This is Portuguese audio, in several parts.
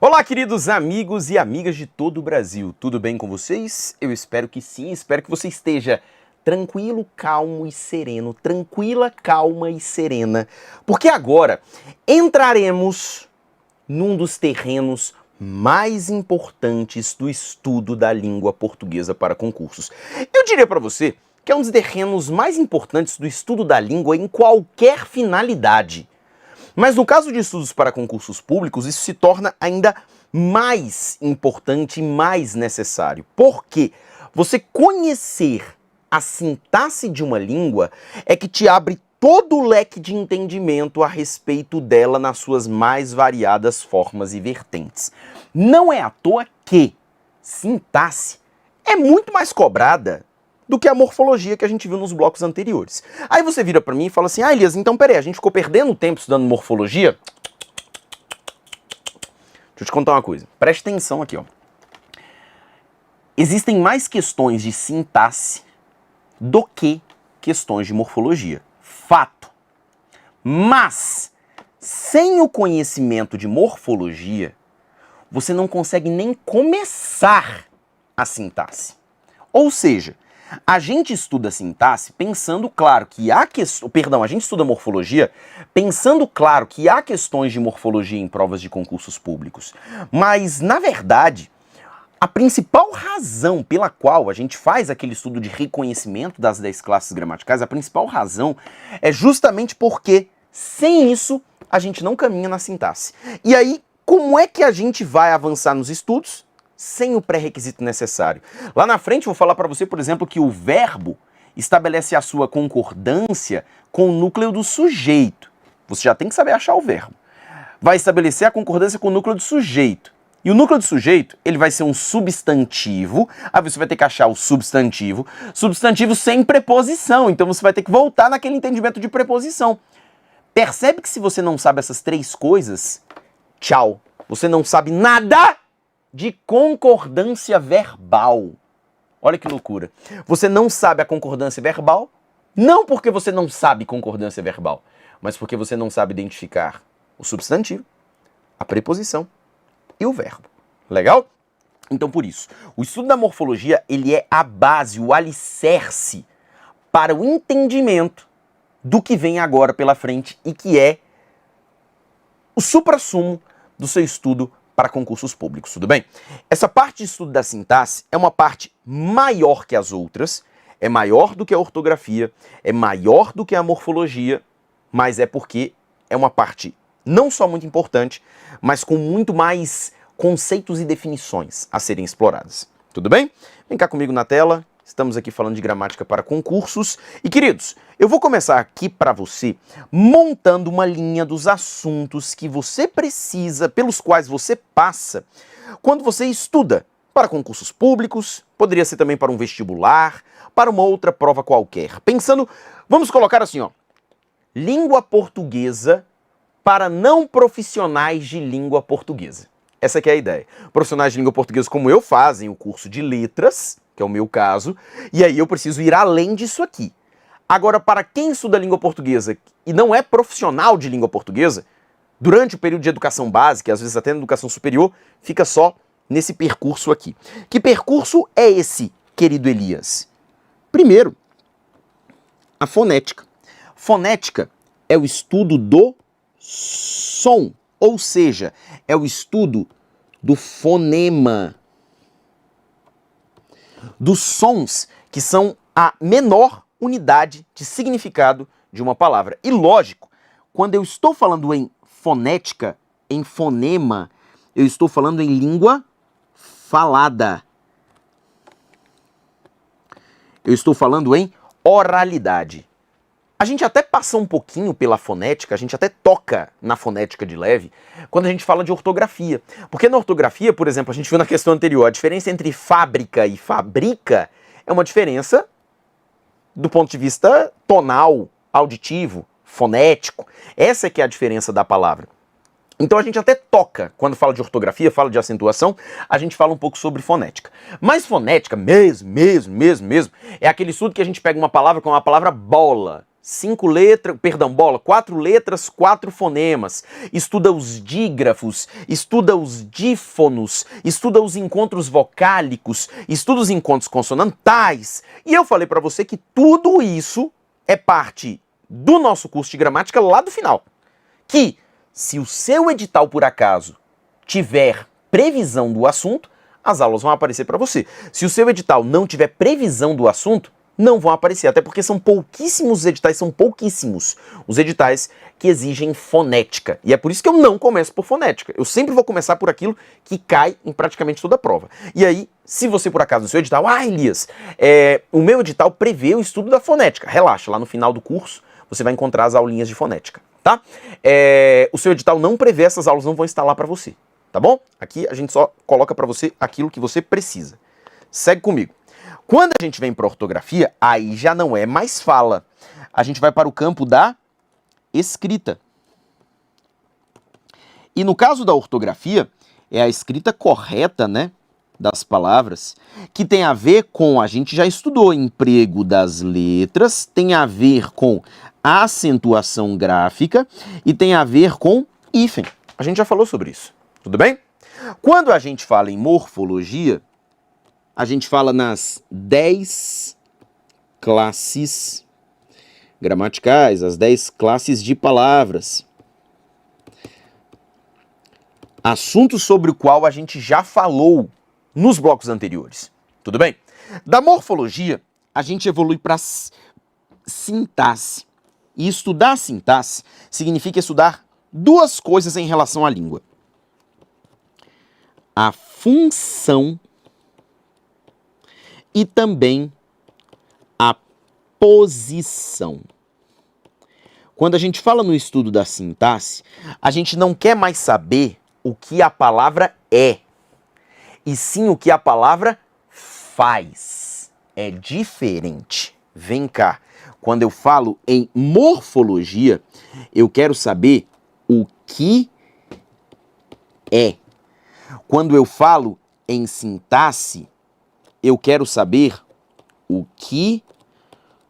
Olá, queridos amigos e amigas de todo o Brasil, tudo bem com vocês? Eu espero que sim, espero que você esteja tranquilo, calmo e sereno, tranquila, calma e serena, porque agora entraremos num dos terrenos mais importantes do estudo da língua portuguesa para concursos. Eu diria para você que é um dos terrenos mais importantes do estudo da língua em qualquer finalidade. Mas no caso de estudos para concursos públicos, isso se torna ainda mais importante e mais necessário. Porque você conhecer a sintaxe de uma língua é que te abre todo o leque de entendimento a respeito dela nas suas mais variadas formas e vertentes. Não é à toa que sintaxe é muito mais cobrada do que a morfologia que a gente viu nos blocos anteriores. Aí você vira para mim e fala assim, Elias, então peraí, a gente ficou perdendo tempo estudando morfologia? Deixa eu te contar uma coisa, preste atenção aqui, ó. Existem mais questões de sintaxe do que questões de morfologia. Fato. Mas, sem o conhecimento de morfologia, você não consegue nem começar a sintaxe. Ou seja, a gente estuda sintaxe pensando, claro, que há questões... Perdão, a gente estuda morfologia pensando, claro, que há questões de morfologia em provas de concursos públicos. Mas, na verdade, a principal razão pela qual a gente faz aquele estudo de reconhecimento das 10 classes gramaticais, a principal razão é justamente porque, sem isso, a gente não caminha na sintaxe. E aí, como é que a gente vai avançar nos estudos? Sem o pré-requisito necessário. Lá na frente vou falar para você, por exemplo, que o verbo estabelece a sua concordância com o núcleo do sujeito. Você já tem que saber achar o verbo. Vai estabelecer a concordância com o núcleo do sujeito. E o núcleo do sujeito, ele vai ser um substantivo. Aí você vai ter que achar o substantivo. Substantivo sem preposição. Então você vai ter que voltar naquele entendimento de preposição. Percebe que se você não sabe essas três coisas, tchau. Você não sabe nada de concordância verbal. Olha que loucura. Você não sabe a concordância verbal, não porque você não sabe concordância verbal, mas porque você não sabe identificar o substantivo, a preposição e o verbo. Legal? Então, por isso, o estudo da morfologia, ele é a base, o alicerce para o entendimento do que vem agora pela frente e que é o suprassumo do seu estudo para concursos públicos, tudo bem? Essa parte de estudo da sintaxe é uma parte maior que as outras, é maior do que a ortografia, é maior do que a morfologia, mas é porque é uma parte não só muito importante, mas com muito mais conceitos e definições a serem exploradas. Tudo bem? Vem cá comigo na tela. Estamos aqui falando de gramática para concursos. E, queridos, eu vou começar aqui para você montando uma linha dos assuntos que você precisa, pelos quais você passa, quando você estuda para concursos públicos, poderia ser também para um vestibular, para uma outra prova qualquer. Pensando, vamos colocar assim, ó, língua portuguesa para não profissionais de língua portuguesa. Essa aqui é a ideia. Profissionais de língua portuguesa como eu fazem o curso de letras, que é o meu caso, e aí eu preciso ir além disso aqui. Agora, para quem estuda língua portuguesa e não é profissional de língua portuguesa, durante o período de educação básica, e às vezes até na educação superior, fica só nesse percurso aqui. Que percurso é esse, querido Elias? Primeiro, a fonética. Fonética é o estudo do som, ou seja, é o estudo do fonema, dos sons que são a menor unidade de significado de uma palavra. E lógico, quando eu estou falando em fonética, em fonema, eu estou falando em língua falada. Eu estou falando em oralidade. A gente até passa um pouquinho pela fonética, a gente até toca na fonética de leve, quando a gente fala de ortografia. Porque na ortografia, por exemplo, a gente viu na questão anterior, a diferença entre fábrica e fabrica é uma diferença do ponto de vista tonal, auditivo, fonético. Essa é que é a diferença da palavra. Então a gente até toca, quando fala de ortografia, fala de acentuação, a gente fala um pouco sobre fonética. Mas fonética mesmo, é aquele estudo que a gente pega uma palavra como a palavra bola. quatro letras, 4 fonemas. Estuda os dígrafos, estuda os dífonos, estuda os encontros vocálicos, estuda os encontros consonantais. E eu falei para você que tudo isso é parte do nosso curso de gramática lá do final. Que se o seu edital, por acaso, tiver previsão do assunto, as aulas vão aparecer para você. Se o seu edital não tiver previsão do assunto, não vão aparecer, até porque são pouquíssimos os editais, são pouquíssimos os editais que exigem fonética. E é por isso que eu não começo por fonética. Eu sempre vou começar por aquilo que cai em praticamente toda a prova. E aí, se você por acaso no seu edital, Elias, o meu edital prevê o estudo da fonética. Relaxa, lá no final do curso você vai encontrar as aulinhas de fonética, tá? O seu edital não prevê, essas aulas não vão estar lá para você, tá bom? Aqui a gente só coloca para você aquilo que você precisa. Segue comigo. Quando a gente vem para ortografia, aí já não é mais fala. A gente vai para o campo da escrita. E no caso da ortografia, é a escrita correta, né, das palavras, que tem a ver com, a gente já estudou, emprego das letras, tem a ver com acentuação gráfica e tem a ver com hífen. A gente já falou sobre isso, tudo bem? Quando a gente fala em morfologia, a gente fala nas 10 classes gramaticais, as 10 classes de palavras. Assunto sobre o qual a gente já falou nos blocos anteriores. Tudo bem? Da morfologia, a gente evolui para sintaxe. E estudar sintaxe significa estudar duas coisas em relação à língua: a função e também a posição. Quando a gente fala no estudo da sintaxe, a gente não quer mais saber o que a palavra é, e sim o que a palavra faz. É diferente. Vem cá. Quando eu falo em morfologia, eu quero saber o que é. Quando eu falo em sintaxe, eu quero saber o que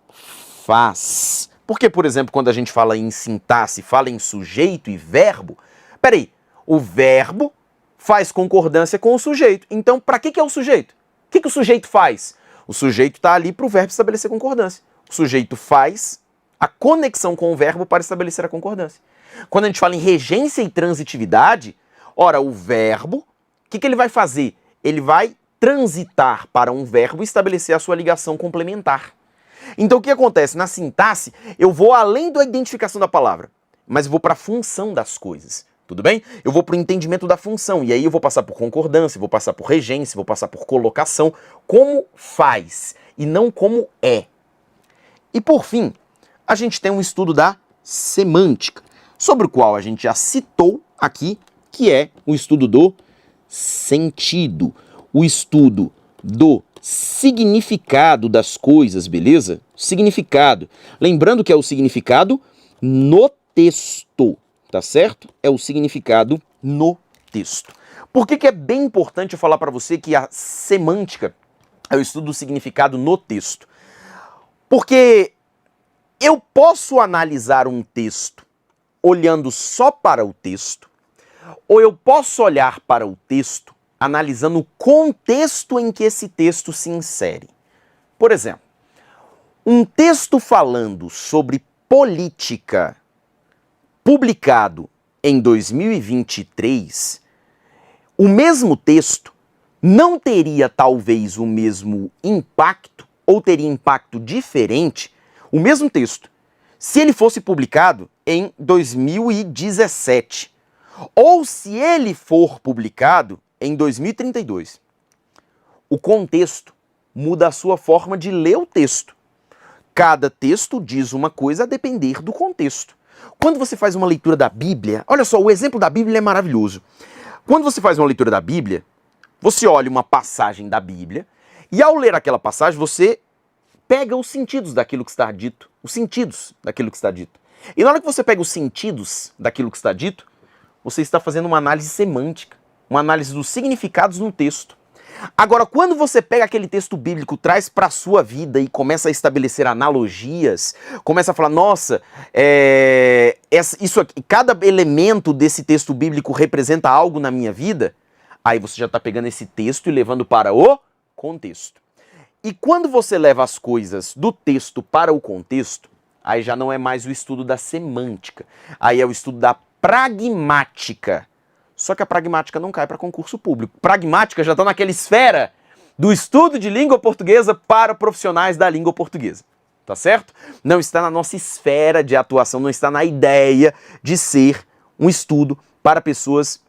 faz. Porque, por exemplo, quando a gente fala em sintaxe, fala em sujeito e verbo, peraí, o verbo faz concordância com o sujeito. Então, para que é o sujeito? O que o sujeito faz? O sujeito está ali para o verbo estabelecer concordância. O sujeito faz a conexão com o verbo para estabelecer a concordância. Quando a gente fala em regência e transitividade, ora, o verbo, o que ele vai fazer? Ele vai transitar para um verbo e estabelecer a sua ligação complementar. Então o que acontece? Na sintaxe, eu vou além da identificação da palavra, mas eu vou para a função das coisas. Tudo bem? Eu vou para o entendimento da função, e aí eu vou passar por concordância, vou passar por regência, vou passar por colocação, como faz e não como é. E por fim, a gente tem um estudo da semântica, sobre o qual a gente já citou aqui, que é o estudo do sentido, o estudo do significado das coisas, beleza? Significado. Lembrando que é o significado no texto, tá certo? É o significado no texto. Por que é bem importante eu falar para você que a semântica é o estudo do significado no texto? Porque eu posso analisar um texto olhando só para o texto, ou eu posso olhar para o texto analisando o contexto em que esse texto se insere. Por exemplo, um texto falando sobre política publicado em 2023, o mesmo texto não teria talvez o mesmo impacto, ou teria impacto diferente, o mesmo texto, se ele fosse publicado em 2017, ou se ele for publicado em 2032. O contexto muda a sua forma de ler o texto. Cada texto diz uma coisa a depender do contexto. Quando você faz uma leitura da Bíblia, olha só, o exemplo da Bíblia é maravilhoso. Quando você faz uma leitura da Bíblia, você olha uma passagem da Bíblia e ao ler aquela passagem você pega os sentidos daquilo que está dito, os sentidos daquilo que está dito. E na hora que você pega os sentidos daquilo que está dito, você está fazendo uma análise semântica, uma análise dos significados no texto. Agora, quando você pega aquele texto bíblico, traz para a sua vida e começa a estabelecer analogias, começa a falar, nossa, isso aqui, cada elemento desse texto bíblico representa algo na minha vida, aí você já está pegando esse texto e levando para o contexto. E quando você leva as coisas do texto para o contexto, aí já não é mais o estudo da semântica, aí é o estudo da pragmática. Só que a pragmática não cai para concurso público. Pragmática já está naquela esfera do estudo de língua portuguesa para profissionais da língua portuguesa. Tá certo? Não está na nossa esfera de atuação, não está na ideia de ser um estudo para pessoas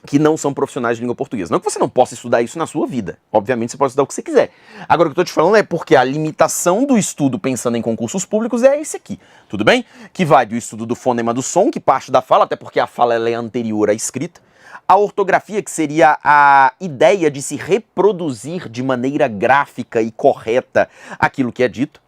que não são profissionais de língua portuguesa. Não que você não possa estudar isso na sua vida. Obviamente você pode estudar o que você quiser. Agora o que eu estou te falando é porque a limitação do estudo pensando em concursos públicos é esse aqui. Tudo bem? Que vai do estudo do fonema do som, que parte da fala, até porque a fala ela é anterior à escrita. A ortografia, que seria a ideia de se reproduzir de maneira gráfica e correta aquilo que é dito.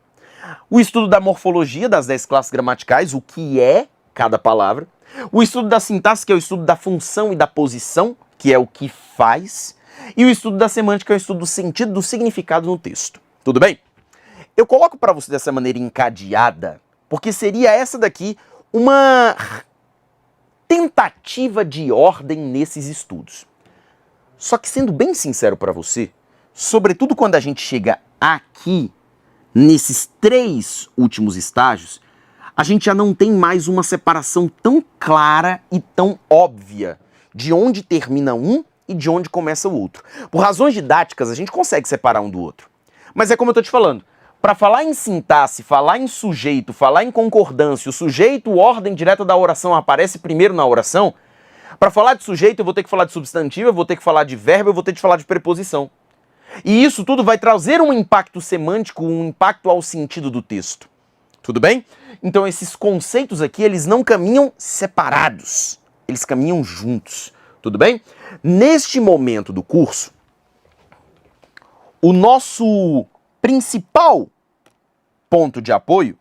O estudo da morfologia, das 10 classes gramaticais, o que é cada palavra. O estudo da sintaxe, que é o estudo da função e da posição, que é o que faz. E o estudo da semântica, que é o estudo do sentido, do significado no texto. Tudo bem? Eu coloco para você dessa maneira encadeada, porque seria essa daqui uma tentativa de ordem nesses estudos. Só que sendo bem sincero para você, sobretudo quando a gente chega aqui, nesses 3 últimos estágios, a gente já não tem mais uma separação tão clara e tão óbvia de onde termina um e de onde começa o outro. Por razões didáticas, a gente consegue separar um do outro. Mas é como eu estou te falando, para falar em sintaxe, falar em sujeito, falar em concordância, o sujeito, ordem direta da oração aparece primeiro na oração, para falar de sujeito eu vou ter que falar de substantivo, eu vou ter que falar de verbo, eu vou ter que falar de preposição. E isso tudo vai trazer um impacto semântico, um impacto ao sentido do texto. Tudo bem? Então esses conceitos aqui, eles não caminham separados, eles caminham juntos. Tudo bem? Neste momento do curso, o nosso principal ponto de apoio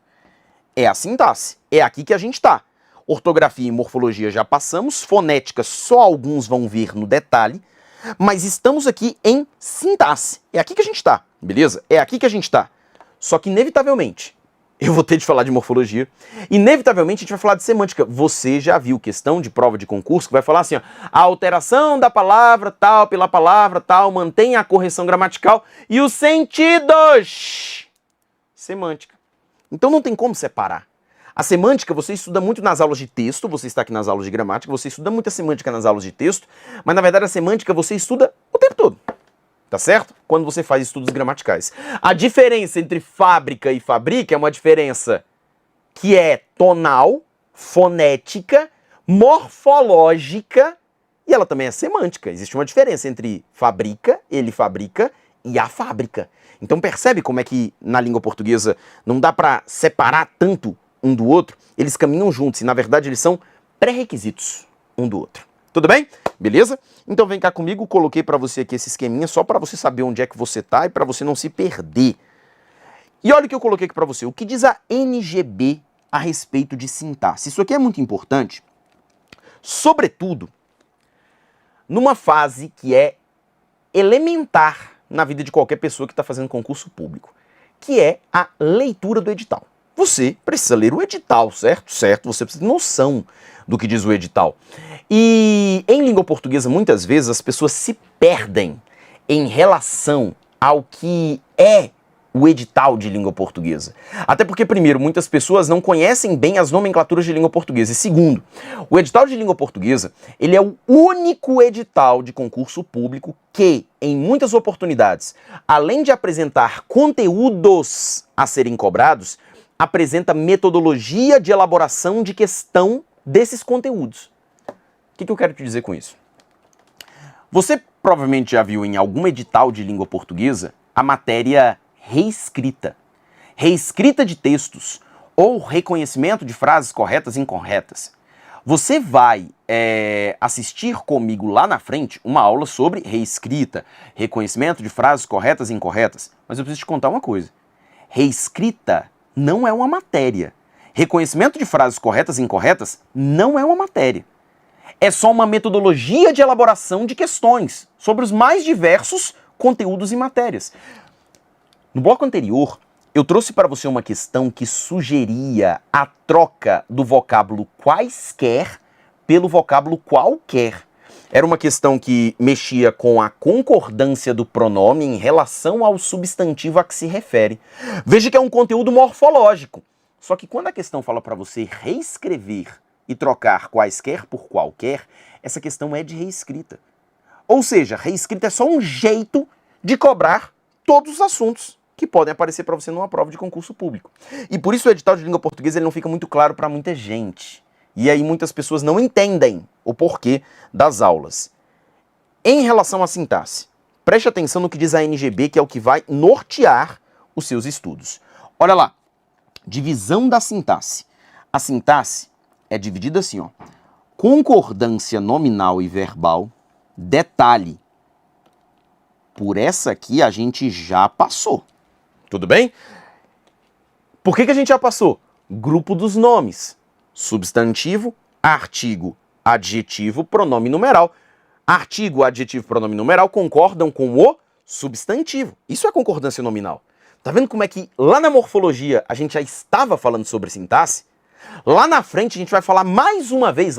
é a sintaxe. É aqui que a gente está. Ortografia e morfologia já passamos, fonética só alguns vão ver no detalhe, mas estamos aqui em sintaxe. É aqui que a gente está, beleza? É aqui que a gente está. Só que, inevitavelmente, eu vou ter de falar de morfologia. Inevitavelmente, a gente vai falar de semântica. Você já viu questão de prova de concurso que vai falar assim, ó, a alteração da palavra tal pela palavra tal mantém a correção gramatical e os sentidos. Semântica. Então não tem como separar. A semântica você estuda muito nas aulas de texto, você está aqui nas aulas de gramática, você estuda muito a semântica nas aulas de texto, mas na verdade a semântica você estuda o tempo todo. Tá certo? Quando você faz estudos gramaticais. A diferença entre fábrica e fabrica é uma diferença que é tonal, fonética, morfológica e ela também é semântica. Existe uma diferença entre fabrica, ele fabrica e a fábrica. Então percebe como é que na língua portuguesa não dá para separar tanto um do outro? Eles caminham juntos e na verdade eles são pré-requisitos um do outro. Tudo bem? Beleza? Então vem cá comigo, coloquei para você aqui esse esqueminha só para você saber onde é que você tá e para você não se perder. E olha o que eu coloquei aqui para você, o que diz a NGB a respeito de sintaxe. Isso aqui é muito importante, sobretudo numa fase que é elementar na vida de qualquer pessoa que está fazendo concurso público, que é a leitura do edital. Você precisa ler o edital, certo? Certo, você precisa ter noção do que diz o edital. E em língua portuguesa, muitas vezes, as pessoas se perdem em relação ao que é o edital de língua portuguesa. Até porque, primeiro, muitas pessoas não conhecem bem as nomenclaturas de língua portuguesa. E segundo, o edital de língua portuguesa, ele é o único edital de concurso público que, em muitas oportunidades, além de apresentar conteúdos a serem cobrados, apresenta metodologia de elaboração de questão desses conteúdos. O que eu quero te dizer com isso? Você provavelmente já viu em algum edital de língua portuguesa a matéria reescrita. Reescrita de textos ou reconhecimento de frases corretas e incorretas. Você vai assistir comigo lá na frente uma aula sobre reescrita, reconhecimento de frases corretas e incorretas. Mas eu preciso te contar uma coisa. Reescrita não é uma matéria. Reconhecimento de frases corretas e incorretas não é uma matéria. É só uma metodologia de elaboração de questões sobre os mais diversos conteúdos e matérias. No bloco anterior, eu trouxe para você uma questão que sugeria a troca do vocábulo quaisquer pelo vocábulo qualquer. Era uma questão que mexia com a concordância do pronome em relação ao substantivo a que se refere. Veja que é um conteúdo morfológico. Só que quando a questão fala para você reescrever e trocar quaisquer por qualquer, essa questão é de reescrita. Ou seja, reescrita é só um jeito de cobrar todos os assuntos que podem aparecer para você numa prova de concurso público. E por isso o edital de língua portuguesa ele não fica muito claro para muita gente. E aí muitas pessoas não entendem o porquê das aulas. Em relação à sintaxe, preste atenção no que diz a NGB, que é o que vai nortear os seus estudos. Olha lá, divisão da sintaxe. A sintaxe é dividida assim, ó. Concordância nominal e verbal. Detalhe, por essa aqui a gente já passou. Tudo bem? Por que a gente já passou? Grupo dos nomes. Substantivo, artigo, adjetivo, pronome numeral. Artigo, adjetivo, pronome numeral concordam com o substantivo. Isso é concordância nominal. Tá vendo como é que lá na morfologia a gente já estava falando sobre sintaxe? Lá na frente a gente vai falar mais uma vez,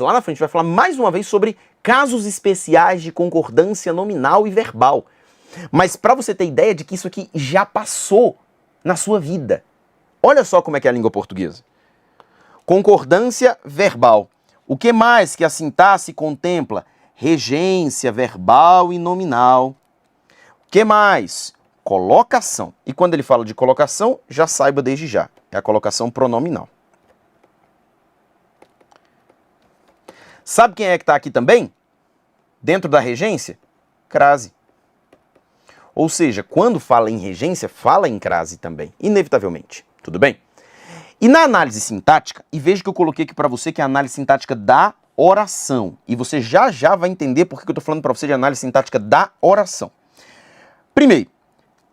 sobre casos especiais de concordância nominal e verbal. Mas para você ter ideia de que isso aqui já passou na sua vida. Olha só como é que é a língua portuguesa. Concordância verbal. O que mais que a sintaxe contempla? Regência verbal e nominal. O que mais? Colocação. E quando ele fala de colocação, já saiba desde já. É a colocação pronominal. Sabe quem é que está aqui também? Dentro da regência? Crase. Ou seja, quando fala em regência, fala em crase também, inevitavelmente. Tudo bem? E na análise sintática, e veja que eu coloquei aqui para você que é a análise sintática da oração. E você já vai entender por que eu estou falando para você de análise sintática da oração. Primeiro,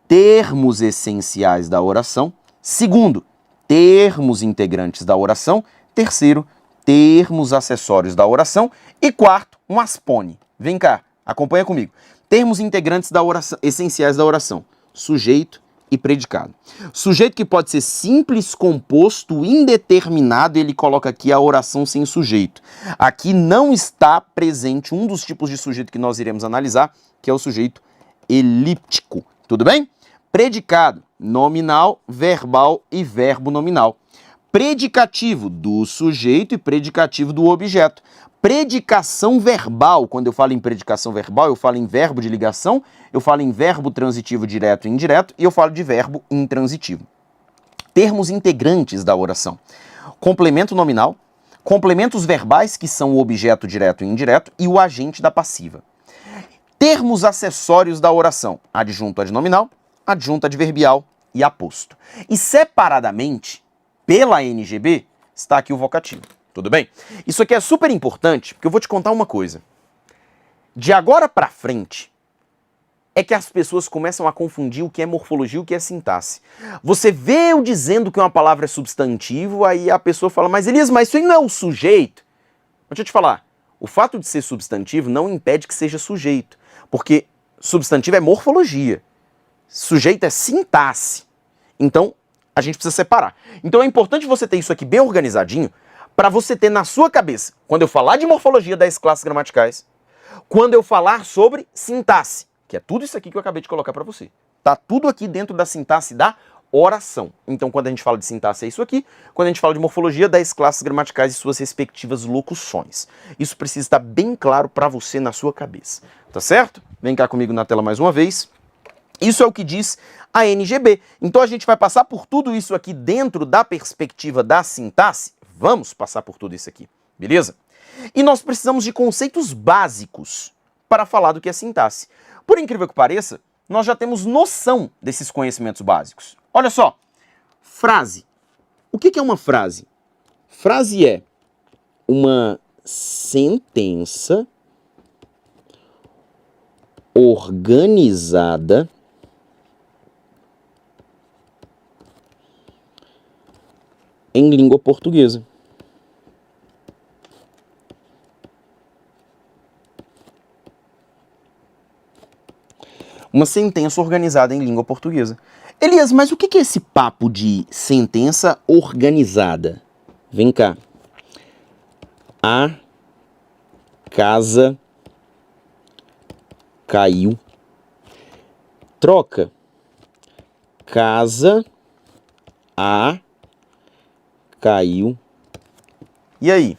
termos essenciais da oração. Segundo, termos integrantes da oração. Terceiro, termos acessórios da oração. E quarto, um aspone. Vem cá, acompanha comigo. Termos integrantes da oração, essenciais da oração. Sujeito e predicado. Sujeito que pode ser simples, composto, indeterminado, ele coloca aqui a oração sem sujeito. Aqui não está presente um dos tipos de sujeito que nós iremos analisar, que é o sujeito elíptico. Tudo bem? Predicado, nominal, verbal e verbo nominal. Predicativo do sujeito e predicativo do objeto. Predicação verbal, quando eu falo em predicação verbal, eu falo em verbo de ligação, eu falo em verbo transitivo direto e indireto, e eu falo de verbo intransitivo. Termos integrantes da oração. Complemento nominal, complementos verbais, que são o objeto direto e indireto, e o agente da passiva. Termos acessórios da oração. Adjunto adnominal, adjunto adverbial e aposto. E separadamente, pela NGB, está aqui o vocativo. Tudo bem? Isso aqui é super importante, porque eu vou te contar uma coisa. De agora pra frente, é que as pessoas começam a confundir o que é morfologia e o que é sintaxe. Você vê eu dizendo que uma palavra é substantivo, aí a pessoa fala, mas Elias, mas isso aí não é o sujeito? Deixa eu te falar, o fato de ser substantivo não impede que seja sujeito, porque substantivo é morfologia, sujeito é sintaxe. Então, a gente precisa separar. Então é importante você ter isso aqui bem organizadinho, para você ter na sua cabeça, quando eu falar de morfologia das classes gramaticais, quando eu falar sobre sintaxe, que é tudo isso aqui que eu acabei de colocar para você. Tá tudo aqui dentro da sintaxe da oração. Então, quando a gente fala de sintaxe é isso aqui, quando a gente fala de morfologia, das classes gramaticais e suas respectivas locuções. Isso precisa estar bem claro para você na sua cabeça. Tá certo? Vem cá comigo na tela mais uma vez. Isso é o que diz a NGB. Então, a gente vai passar por tudo isso aqui dentro da perspectiva da sintaxe. Vamos passar por tudo isso aqui, beleza? E nós precisamos de conceitos básicos para falar do que é sintaxe. Por incrível que pareça, nós já temos noção desses conhecimentos básicos. Olha só, frase. O que é uma frase? Frase é uma sentença organizada em língua portuguesa. uma sentença organizada em língua portuguesa. Elias, mas o que é esse papo de sentença organizada? Vem cá. A casa caiu. Troca. Casa a caiu. E aí?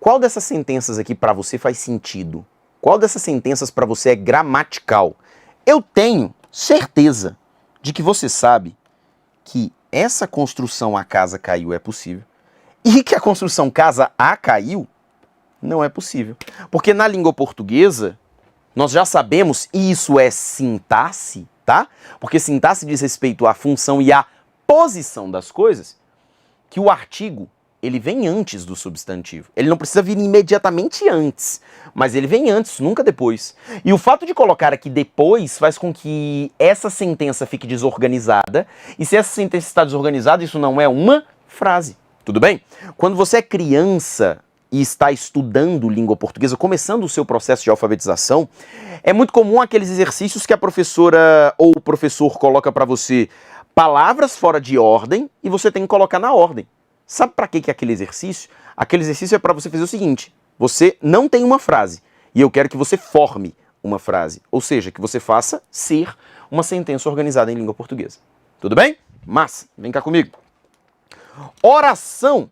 Qual dessas sentenças aqui para você faz sentido? Qual dessas sentenças para você é gramatical? Eu tenho certeza de que você sabe que essa construção a casa caiu é possível e que a construção casa a caiu não é possível. Porque na língua portuguesa, nós já sabemos, e isso é sintaxe, tá? Porque sintaxe diz respeito à função e à posição das coisas, que o artigo, ele vem antes do substantivo. Ele não precisa vir imediatamente antes, mas ele vem antes, nunca depois. E o fato de colocar aqui depois faz com que essa sentença fique desorganizada, e se essa sentença está desorganizada, isso não é uma frase. Tudo bem? Quando você é criança e está estudando língua portuguesa, começando o seu processo de alfabetização, é muito comum aqueles exercícios que a professora ou o professor coloca para você palavras fora de ordem e você tem que colocar na ordem. Sabe para que é aquele exercício? Aquele exercício é para você fazer o seguinte: você não tem uma frase e eu quero que você forme uma frase, ou seja, que você faça ser uma sentença organizada em língua portuguesa. Tudo bem? Mas, vem cá comigo. Oração.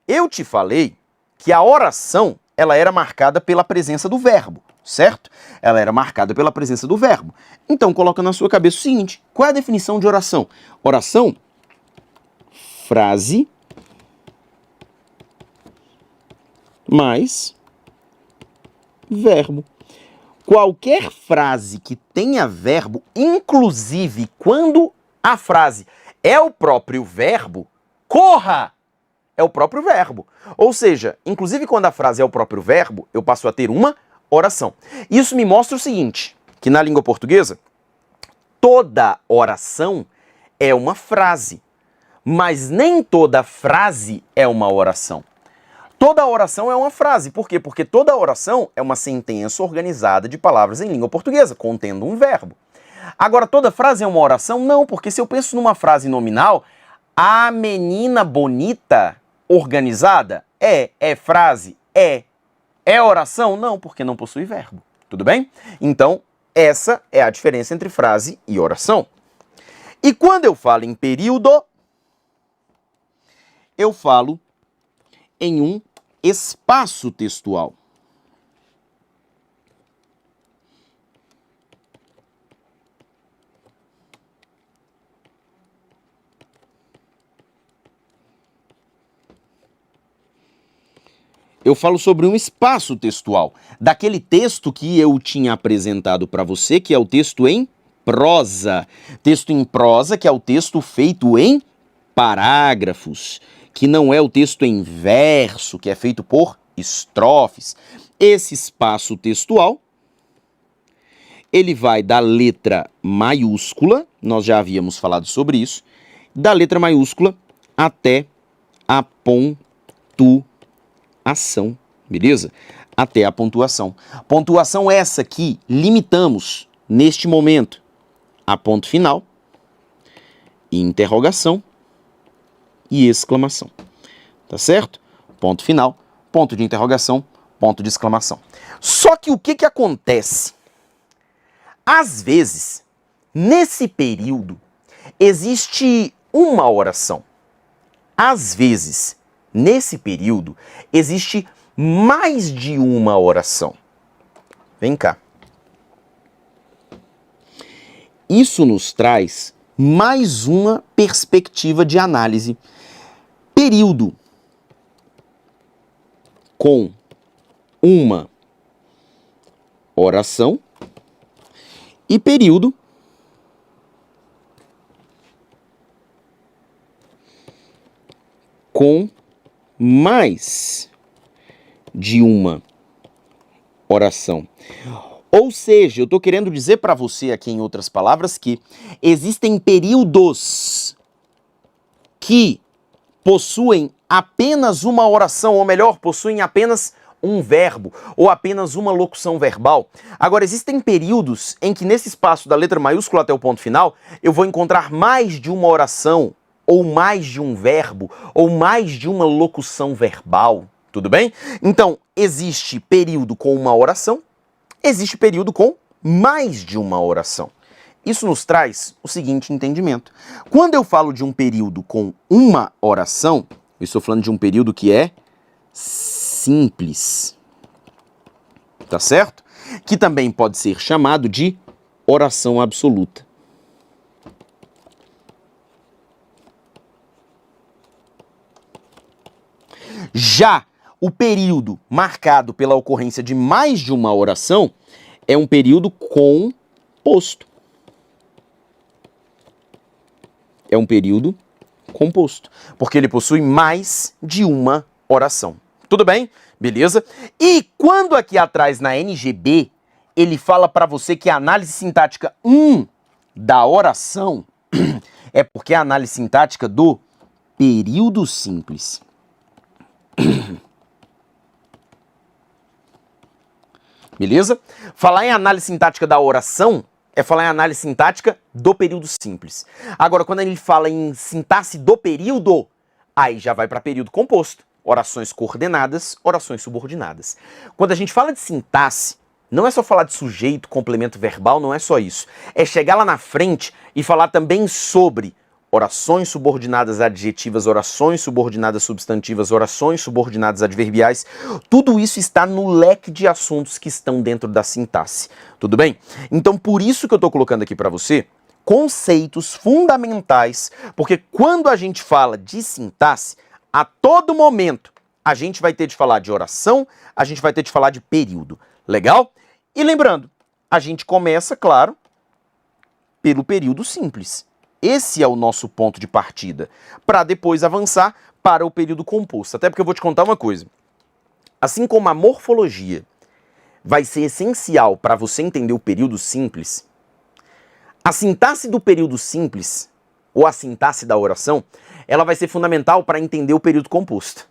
Eu te falei que a oração, ela era marcada pela presença do verbo, certo? Ela era marcada pela presença do verbo. Então, coloca na sua cabeça o seguinte: qual é a definição de oração? Oração, frase mais verbo. Qualquer frase que tenha verbo, inclusive quando a frase é o próprio verbo, corra! É o próprio verbo. Ou seja, inclusive quando a frase é o próprio verbo, eu passo a ter uma oração. Isso me mostra o seguinte, que na língua portuguesa, toda oração é uma frase, mas nem toda frase é uma oração. Toda oração é uma frase. Por quê? Porque toda oração é uma sentença organizada de palavras em língua portuguesa, contendo um verbo. Agora, toda frase é uma oração? Não, porque se eu penso numa frase nominal, a menina bonita organizada é frase? É oração? Não, porque não possui verbo. Tudo bem? Então, essa é a diferença entre frase e oração. E quando eu falo em período, eu falo em um espaço textual. Eu falo sobre um espaço textual, daquele texto que eu tinha apresentado para você, que é o texto em prosa. Texto em prosa, que é o texto feito em parágrafos, que não é o texto em verso, que é feito por estrofes. Esse espaço textual, ele vai da letra maiúscula, nós já havíamos falado sobre isso, da letra maiúscula até a pontuação, beleza? Até a pontuação. Pontuação essa que limitamos, neste momento, a ponto final, interrogação e exclamação. Tá certo? Ponto final, ponto de interrogação, ponto de exclamação. Só que o que acontece? Às vezes, nesse período, existe uma oração. Às vezes, nesse período, existe mais de uma oração. Vem cá. Isso nos traz mais uma perspectiva de análise. Período com uma oração e período com mais de uma oração. Ou seja, eu estou querendo dizer para você aqui, em outras palavras, que existem períodos que possuem apenas uma oração, ou melhor, possuem apenas um verbo ou apenas uma locução verbal. Agora, existem períodos em que nesse espaço da letra maiúscula até o ponto final, eu vou encontrar mais de uma oração, ou mais de um verbo, ou mais de uma locução verbal. Tudo bem? Então, existe período com uma oração, existe período com mais de uma oração. Isso nos traz o seguinte entendimento. Quando eu falo de um período com uma oração, eu estou falando de um período que é simples. Tá certo? Que também pode ser chamado de oração absoluta. Já o período marcado pela ocorrência de mais de uma oração é um período composto. É um período composto, porque ele possui mais de uma oração. Tudo bem? Beleza? E quando aqui atrás na NGB, ele fala para você que a análise sintática 1 da oração é porque é a análise sintática do período simples. Beleza? Falar em análise sintática da oração é falar em análise sintática do período simples. Agora, quando ele fala em sintaxe do período, aí já vai para período composto. Orações coordenadas, orações subordinadas. Quando a gente fala de sintaxe, não é só falar de sujeito, complemento verbal, não é só isso. É chegar lá na frente e falar também sobre orações subordinadas adjetivas, orações subordinadas substantivas, orações subordinadas adverbiais. Tudo isso está no leque de assuntos que estão dentro da sintaxe. Tudo bem? Então, por isso que eu estou colocando aqui para você conceitos fundamentais, porque quando a gente fala de sintaxe, a todo momento a gente vai ter de falar de oração, a gente vai ter de falar de período. Legal? E lembrando, a gente começa, claro, pelo período simples. Esse é o nosso ponto de partida, para depois avançar para o período composto. Até porque eu vou te contar uma coisa. Assim como a morfologia vai ser essencial para você entender o período simples, a sintaxe do período simples, ou a sintaxe da oração, ela vai ser fundamental para entender o período composto.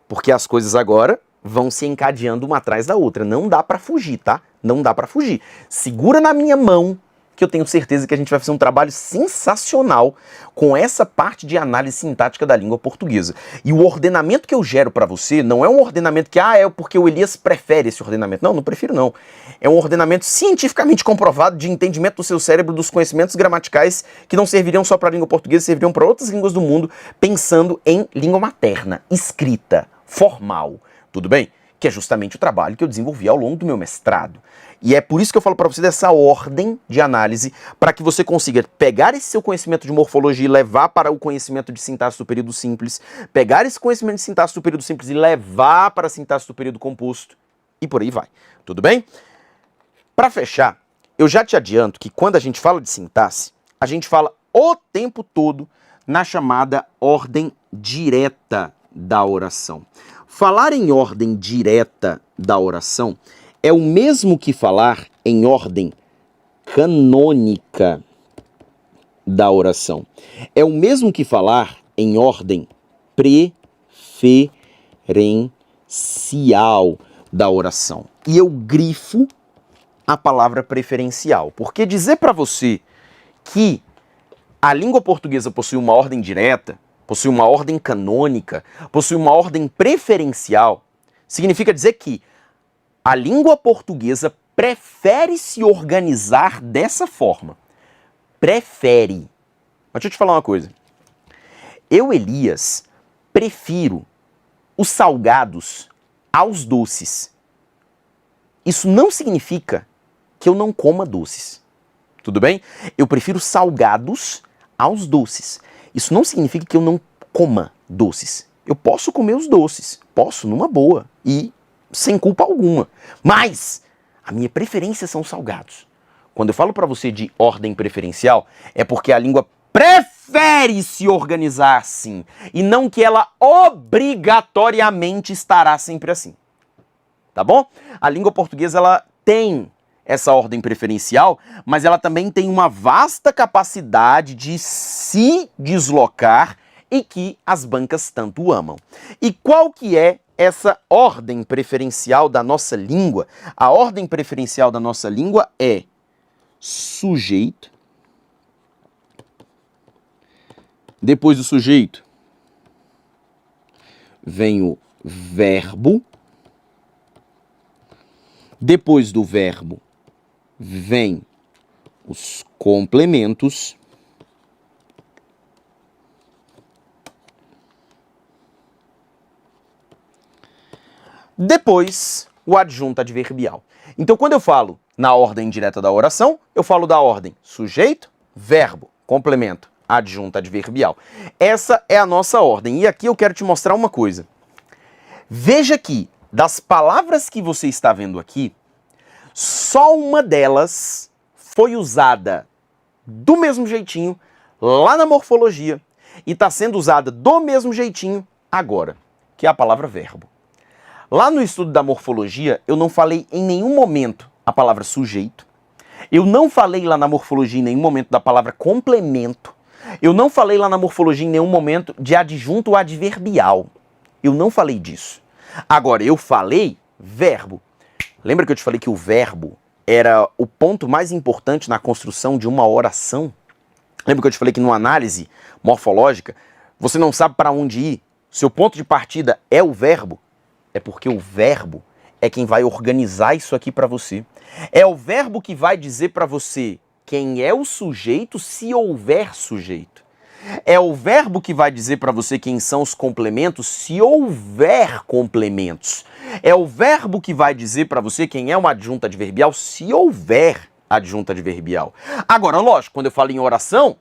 Porque as coisas agora vão se encadeando uma atrás da outra. Não dá para fugir, tá? Não dá para fugir. Segura na minha mão, que eu tenho certeza que a gente vai fazer um trabalho sensacional com essa parte de análise sintática da língua portuguesa. E o ordenamento que eu gero para você não é um ordenamento que, é porque o Elias prefere esse ordenamento. Não, não prefiro não. É um ordenamento cientificamente comprovado de entendimento do seu cérebro, dos conhecimentos gramaticais que não serviriam só para a língua portuguesa, serviriam para outras línguas do mundo, pensando em língua materna, escrita, formal. Tudo bem? Que é justamente o trabalho que eu desenvolvi ao longo do meu mestrado. E é por isso que eu falo para você dessa ordem de análise, para que você consiga pegar esse seu conhecimento de morfologia e levar para o conhecimento de sintaxe do período simples, pegar esse conhecimento de sintaxe do período simples e levar para a sintaxe do período composto, e por aí vai. Tudo bem? Para fechar, eu já te adianto que quando a gente fala de sintaxe, a gente fala o tempo todo na chamada ordem direta da oração. Falar em ordem direta da oração é o mesmo que falar em ordem canônica da oração. É o mesmo que falar em ordem preferencial da oração. E eu grifo a palavra preferencial, porque dizer para você que a língua portuguesa possui uma ordem direta, possui uma ordem canônica, possui uma ordem preferencial, significa dizer que a língua portuguesa prefere se organizar dessa forma. Prefere. Mas deixa eu te falar uma coisa. Eu, Elias, prefiro os salgados aos doces. Isso não significa que eu não coma doces. Tudo bem? Eu prefiro salgados aos doces. Isso não significa que eu não coma doces. Eu posso comer os doces. Posso, numa boa. E sem culpa alguma. Mas a minha preferência são salgados. Quando eu falo para você de ordem preferencial, é porque a língua prefere se organizar assim. E não que ela obrigatoriamente estará sempre assim. Tá bom? A língua portuguesa, ela tem essa ordem preferencial, mas ela também tem uma vasta capacidade de se deslocar e que as bancas tanto amam. E qual que é essa ordem preferencial da nossa língua, a ordem preferencial da nossa língua é sujeito, depois do sujeito vem o verbo, depois do verbo vem os complementos, depois o adjunto adverbial. Então, quando eu falo na ordem direta da oração, eu falo da ordem sujeito, verbo, complemento, adjunto adverbial. Essa é a nossa ordem. E aqui eu quero te mostrar uma coisa. Veja que, das palavras que você está vendo aqui, só uma delas foi usada do mesmo jeitinho lá na morfologia e está sendo usada do mesmo jeitinho agora, que é a palavra verbo. Lá no estudo da morfologia, eu não falei em nenhum momento a palavra sujeito. Eu não falei lá na morfologia em nenhum momento da palavra complemento. Eu não falei lá na morfologia em nenhum momento de adjunto adverbial. Eu não falei disso. Agora, eu falei verbo. Lembra que eu te falei que o verbo era o ponto mais importante na construção de uma oração? Lembra que eu te falei que numa análise morfológica, você não sabe para onde ir? Seu ponto de partida é o verbo? É porque o verbo é quem vai organizar isso aqui para você. É o verbo que vai dizer para você quem é o sujeito se houver sujeito. É o verbo que vai dizer para você quem são os complementos se houver complementos. É o verbo que vai dizer para você quem é uma adjunta adverbial se houver adjunta adverbial. Agora, lógico, quando eu falo em oração,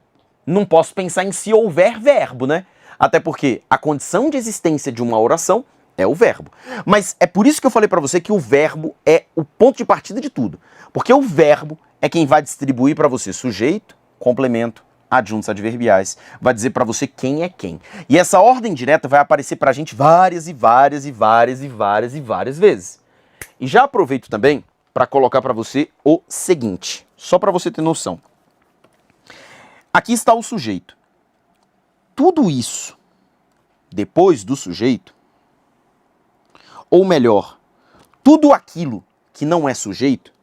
não posso pensar em se houver verbo, né? Até porque a condição de existência de uma oração é o verbo. Mas é por isso que eu falei para você que o verbo é o ponto de partida de tudo. Porque o verbo é quem vai distribuir para você sujeito, complemento, adjuntos adverbiais, vai dizer para você quem é quem. E essa ordem direta vai aparecer para a gente várias vezes. E já aproveito também para colocar para você o seguinte, só para você ter noção. Aqui está o sujeito. Tudo isso, depois do sujeito, ou melhor, tudo aquilo que não é sujeito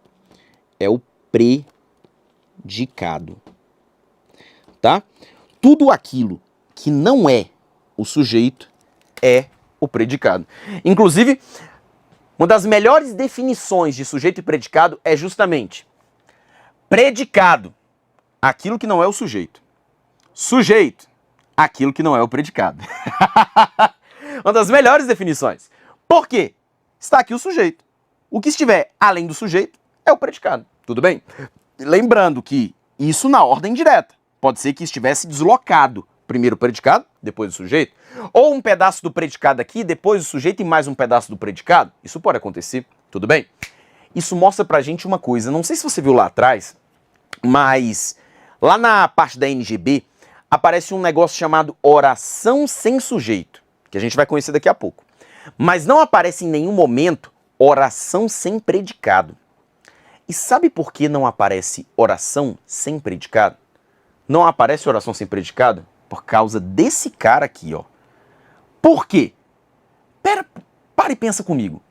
é o predicado. Tá? Tudo aquilo que não é o sujeito é o predicado. Inclusive, uma das melhores definições de sujeito e predicado é justamente predicado, aquilo que não é o sujeito. Sujeito, aquilo que não é o predicado. Uma das melhores definições. Por quê? Está aqui o sujeito. O que estiver além do sujeito é o predicado. Tudo bem? Lembrando que isso na ordem direta. Pode ser que estivesse deslocado. Primeiro o predicado, depois o sujeito. Ou um pedaço do predicado aqui, depois o sujeito e mais um pedaço do predicado. Isso pode acontecer. Tudo bem? Isso mostra pra gente uma coisa. Não sei se você viu lá atrás, mas lá na parte da NGB aparece um negócio chamado oração sem sujeito, que a gente vai conhecer daqui a pouco. Mas não aparece em nenhum momento oração sem predicado. E sabe por que não aparece oração sem predicado? Não aparece oração sem predicado? Por causa desse cara aqui, ó. Por quê? Para e pensa comigo.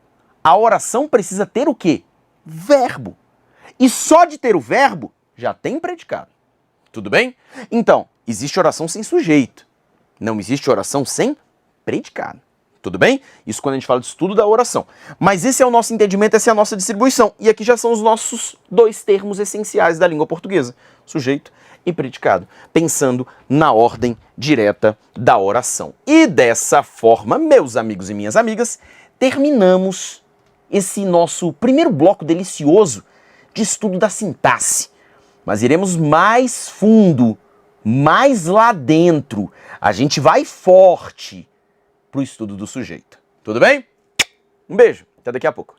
A oração precisa ter o quê? Verbo. E só de ter o verbo, já tem predicado. Tudo bem? Então, existe oração sem sujeito. Não existe oração sem predicado. Tudo bem? Isso quando a gente fala de estudo da oração. Mas esse é o nosso entendimento, essa é a nossa distribuição. E aqui já são os nossos dois termos essenciais da língua portuguesa. Sujeito e predicado. Pensando na ordem direta da oração. E dessa forma, meus amigos e minhas amigas, terminamos esse nosso primeiro bloco delicioso de estudo da sintaxe. Mas iremos mais fundo, mais lá dentro. A gente vai forte para o estudo do sujeito. Tudo bem? Um beijo, até daqui a pouco.